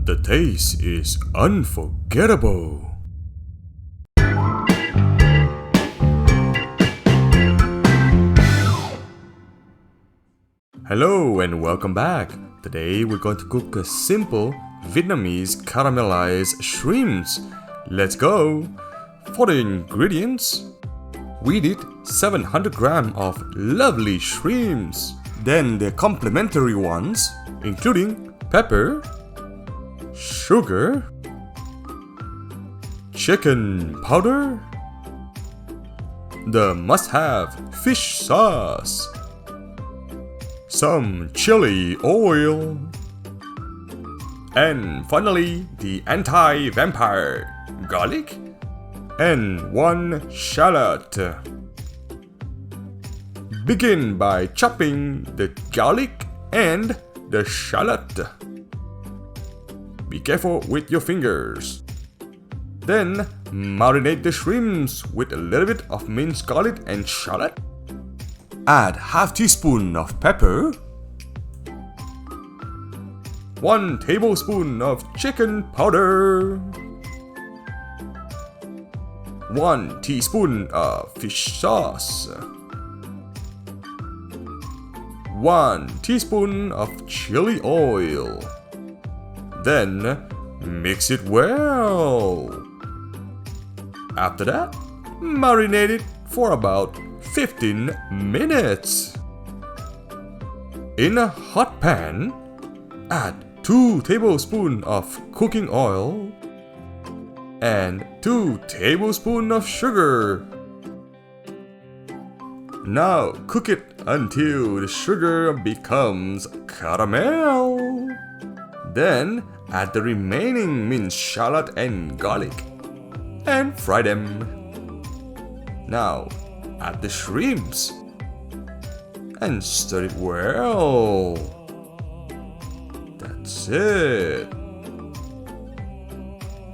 The taste is unforgettable. Hello and welcome back. Today we're going to cook a simple Vietnamese caramelized shrimps. Let's go! For the ingredients, we need 700 grams of lovely shrimps. Then the complementary ones, including pepper, sugar, chicken powder, the must-have fish sauce, some chili oil, and finally the anti-vampire garlic and 1 shallot. Begin by chopping the garlic and the shallot. Be careful with your fingers. Then marinate the shrimps with a little bit of minced garlic and shallot. Add half teaspoon of pepper, 1 tablespoon of chicken powder, 1 teaspoon of fish sauce, 1 teaspoon of chili oil. Then mix it well. After that, marinate it for about 15 minutes. In a hot pan, add 2 tablespoons of cooking oil and 2 tablespoons of sugar. Now cook it until the sugar becomes caramel. Then add the remaining minced shallot and garlic and fry them. Now add the shrimps and stir it well. That's it.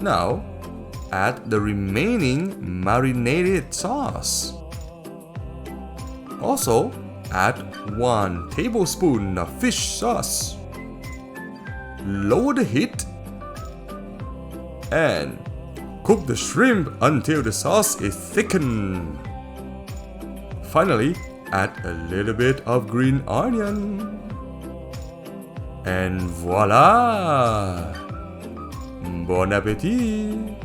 Now add the remaining marinated sauce. Also add 1 tablespoon of fish sauce. Lower the heat and cook the shrimp until the sauce is thickened. Finally, add a little bit of green onion. And voila! Bon appétit!